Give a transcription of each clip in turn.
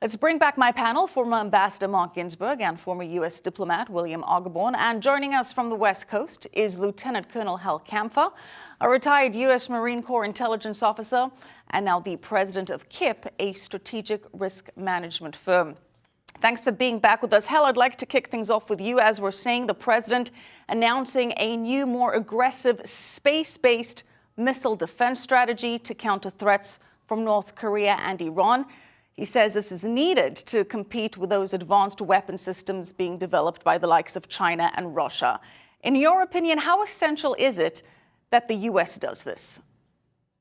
Let's bring back my panel, former Ambassador Mark Ginsberg and former U.S. diplomat William Ogborn. And joining us from the West Coast is Lieutenant Colonel Kempfer, a retired U.S. Marine Corps intelligence officer and now the president of KIP, a strategic risk management firm. Thanks for being back with us. Hal, I'd like to kick things off with you. As we're seeing the president announcing a new, more aggressive space-based missile defense strategy to counter threats from North Korea and Iran. He says this is needed to compete with those advanced weapon systems being developed by the likes of China and Russia. In your opinion, how essential is it that the U.S. does this?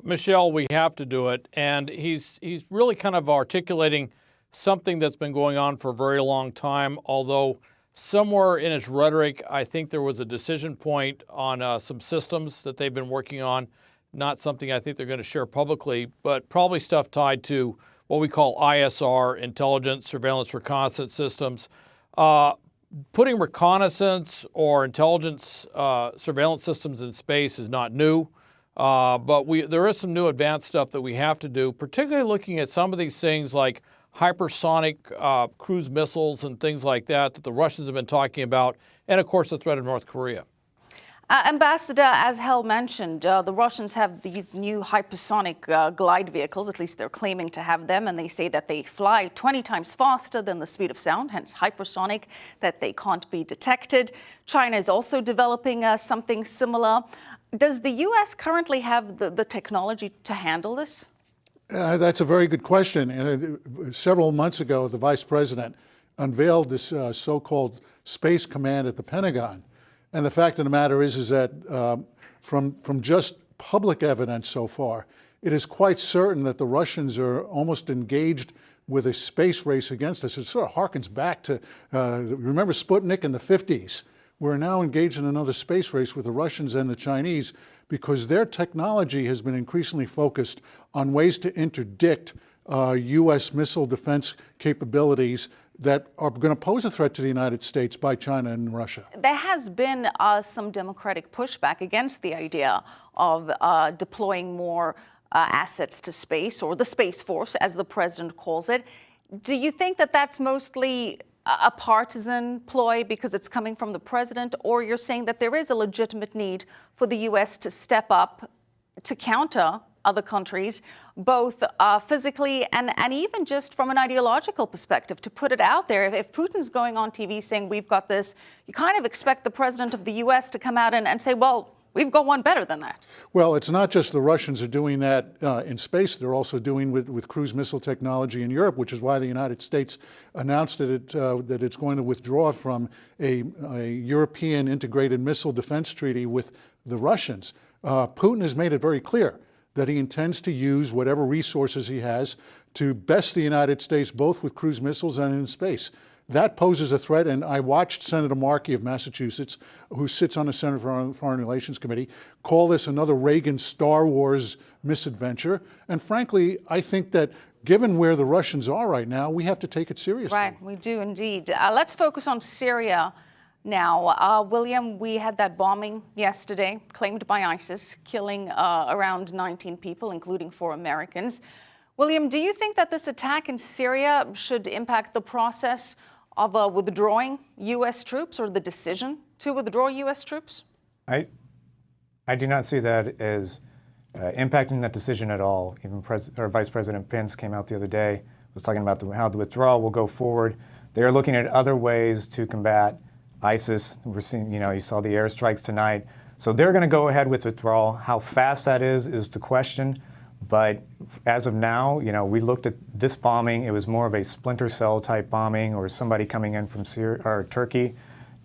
Michelle, we have to do it. And he's really kind of articulating something that's been going on for a very long time, although somewhere in his rhetoric, I think there was a decision point on some systems that they've been working on, not something I think they're going to share publicly, but probably stuff tied to what we call ISR, intelligence, surveillance, reconnaissance systems. Putting reconnaissance or intelligence surveillance systems in space is not new, but there is some new advanced stuff that we have to do, particularly looking at some of these things like hypersonic cruise missiles and things like that the Russians have been talking about, and of course the threat of North Korea. Ambassador, as Hal mentioned, the Russians have these new hypersonic glide vehicles, at least they're claiming to have them, and they say that they fly 20 times faster than the speed of sound, hence hypersonic, that they can't be detected. China is also developing something similar. Does the U.S. currently have the technology to handle this? That's a very good question. Several months ago, the Vice President unveiled this so-called Space Command at the Pentagon. And the fact of the matter is that from just public evidence so far, it is quite certain that the Russians are almost engaged with a space race against us. It sort of harkens back to, remember Sputnik in the 50s? We're now engaged in another space race with the Russians and the Chinese because their technology has been increasingly focused on ways to interdict U.S. missile defense capabilities that are going to pose a threat to the United States by China and Russia. There has been some Democratic pushback against the idea of deploying more assets to space, or the Space Force, as the president calls it. Do you think that that's mostly a partisan ploy because it's coming from the president, or you're saying that there is a legitimate need for the U.S. to step up to counter other countries, both physically and even just from an ideological perspective, to put it out there? If Putin's going on TV saying we've got this, you kind of expect the president of the U.S. to come out and say, well, we've got one better than that. Well, it's not just the Russians are doing that in space. They're also doing with cruise missile technology in Europe, which is why the United States announced that it's going to withdraw from a European integrated missile defense treaty with the Russians. Putin has made it very clear that he intends to use whatever resources he has to best the United States, both with cruise missiles and in space. That poses a threat, and I watched Senator Markey of Massachusetts, who sits on the Senate Foreign Relations Committee, call this another Reagan Star Wars misadventure. And frankly, I think that given where the Russians are right now, we have to take it seriously. Right, we do indeed. Let's focus on Syria now. William, we had that bombing yesterday, claimed by ISIS, killing around 19 people, including 4 Americans. William, do you think that this attack in Syria should impact the process of withdrawing U.S. troops, or the decision to withdraw U.S. troops? I do not see that as impacting that decision at all. Even Vice President Pence came out the other day, was talking about how the withdrawal will go forward. They are looking at other ways to combat ISIS. We're seeing, you saw the airstrikes tonight. So they're going to go ahead with withdrawal. How fast that is the question. But as of now, we looked at this bombing. It was more of a splinter cell type bombing, or somebody coming in from Syria or Turkey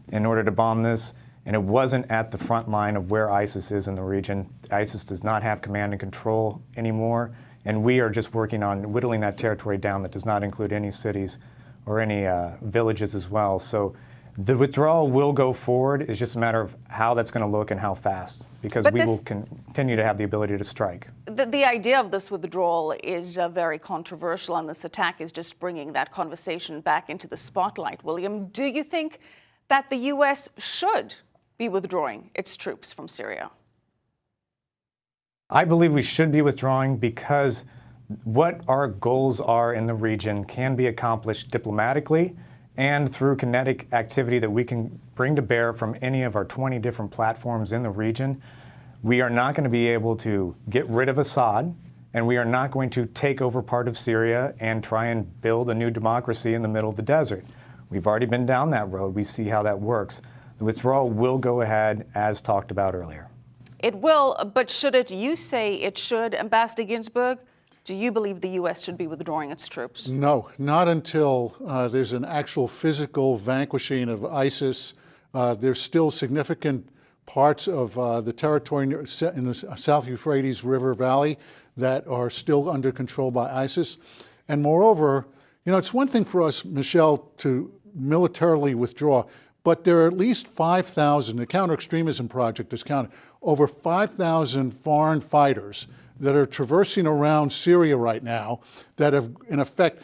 in order to bomb this. And it wasn't at the front line of where ISIS is in the region. ISIS does not have command and control anymore. And we are just working on whittling that territory down. That does not include any cities or any villages as well. So the withdrawal will go forward. It's just a matter of how that's going to look and how fast, because we will continue to have the ability to strike. The idea of this withdrawal is very controversial, and this attack is just bringing that conversation back into the spotlight. William, do you think that the U.S. should be withdrawing its troops from Syria? I believe we should be withdrawing because what our goals are in the region can be accomplished diplomatically and through kinetic activity that we can bring to bear from any of our 20 different platforms in the region. We are not going to be able to get rid of Assad, and we are not going to take over part of Syria and try and build a new democracy in the middle of the desert. We've already been down that road. We see how that works. The withdrawal will go ahead as talked about earlier. It will, but should it? You say it should. Ambassador Ginsberg, do you believe the U.S. should be withdrawing its troops? No, not until there's an actual physical vanquishing of ISIS. There's still significant parts of the territory in the South Euphrates River Valley that are still under control by ISIS. And moreover, you know, it's one thing for us, Michelle, to militarily withdraw, but there are at least 5,000, the Counter-Extremism Project has counted, over 5,000 foreign fighters that are traversing around Syria right now that have, in effect,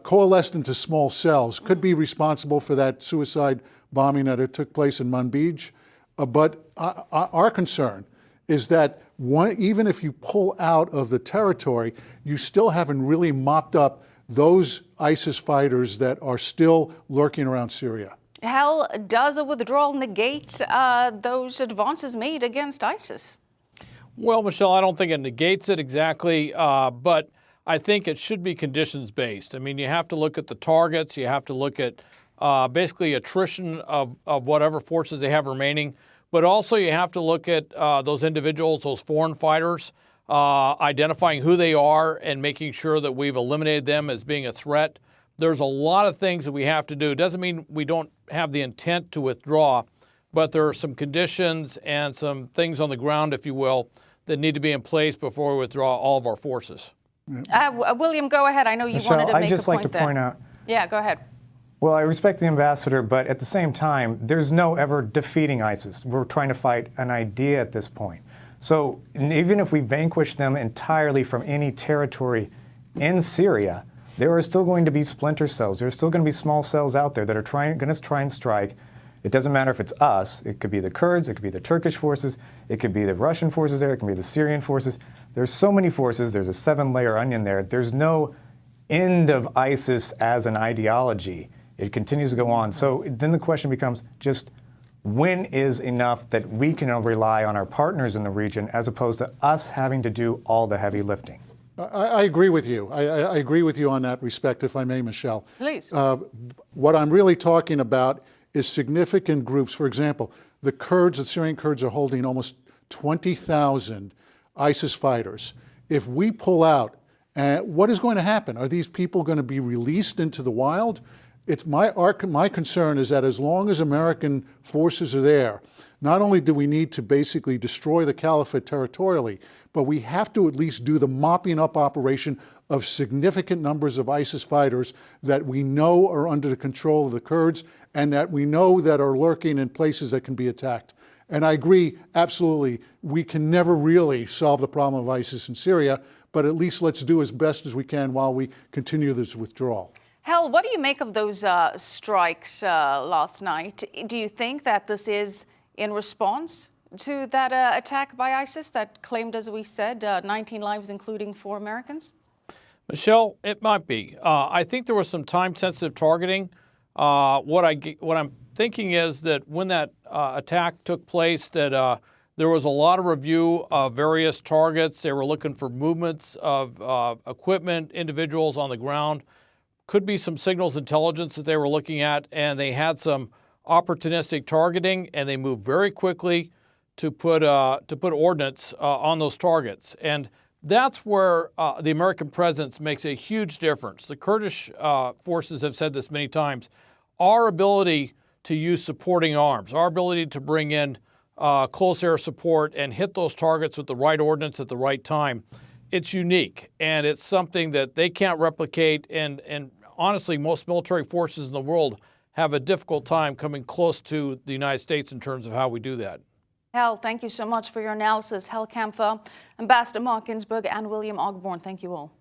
coalesced into small cells, could be responsible for that suicide bombing that took place in Manbij. But our concern is that even if you pull out of the territory, you still haven't really mopped up those ISIS fighters that are still lurking around Syria. Hal, does a withdrawal negate those advances made against ISIS? Well, Michelle, I don't think it negates it exactly, but I think it should be conditions-based. I mean, you have to look at the targets. You have to look at basically attrition of whatever forces they have remaining. But also you have to look at those individuals, those foreign fighters, identifying who they are and making sure that we've eliminated them as being a threat. There's a lot of things that we have to do. It doesn't mean we don't have the intent to withdraw, but there are some conditions and some things on the ground, if you will, that need to be in place before we withdraw all of our forces. William, go ahead. I know you Michelle, wanted to make a point I'd just like to there. point out. Yeah, go ahead. Well, I respect the ambassador, but at the same time, there's no ever defeating ISIS. We're trying to fight an idea at this point. So even if we vanquish them entirely from any territory in Syria, there are still going to be splinter cells. There's still going to be small cells out there that are going to try and strike. It doesn't matter if it's us. It could be the Kurds. It could be the Turkish forces. It could be the Russian forces there. It can be the Syrian forces. There's so many forces. There's a 7-layer onion there. There's no end of ISIS as an ideology. It continues to go on. So then the question becomes just when is enough that we can rely on our partners in the region as opposed to us having to do all the heavy lifting? I agree with you. I agree with you on that respect, if I may, Michelle. Please. What I'm really talking about is significant groups. For example, the Kurds, the Syrian Kurds, are holding almost 20,000 ISIS fighters. If we pull out, what is going to happen? Are these people going to be released into the wild? It's my concern is that as long as American forces are there, not only do we need to basically destroy the caliphate territorially, but we have to at least do the mopping up operation of significant numbers of ISIS fighters that we know are under the control of the Kurds and that we know that are lurking in places that can be attacked. And I agree, absolutely, we can never really solve the problem of ISIS in Syria, but at least let's do as best as we can while we continue this withdrawal. Hal, what do you make of those strikes last night? Do you think that this is in response to that attack by ISIS that claimed, as we said, 19 lives, including 4 Americans? Michelle, it might be. I think there was some time-sensitive targeting. What I'm thinking is that when that attack took place, that there was a lot of review of various targets. They were looking for movements of equipment, individuals on the ground. Could be some signals intelligence that they were looking at, and they had some opportunistic targeting, and they moved very quickly to put ordnance on those targets. And that's where the American presence makes a huge difference. The Kurdish forces have said this many times. Our ability to use supporting arms, our ability to bring in close air support and hit those targets with the right ordnance at the right time, it's unique, and it's something that they can't replicate, and honestly, most military forces in the world have a difficult time coming close to the United States in terms of how we do that. Hal, thank you so much for your analysis. Hal Kempfer, Ambassador Mark Ginsberg, and William Ogborn, thank you all.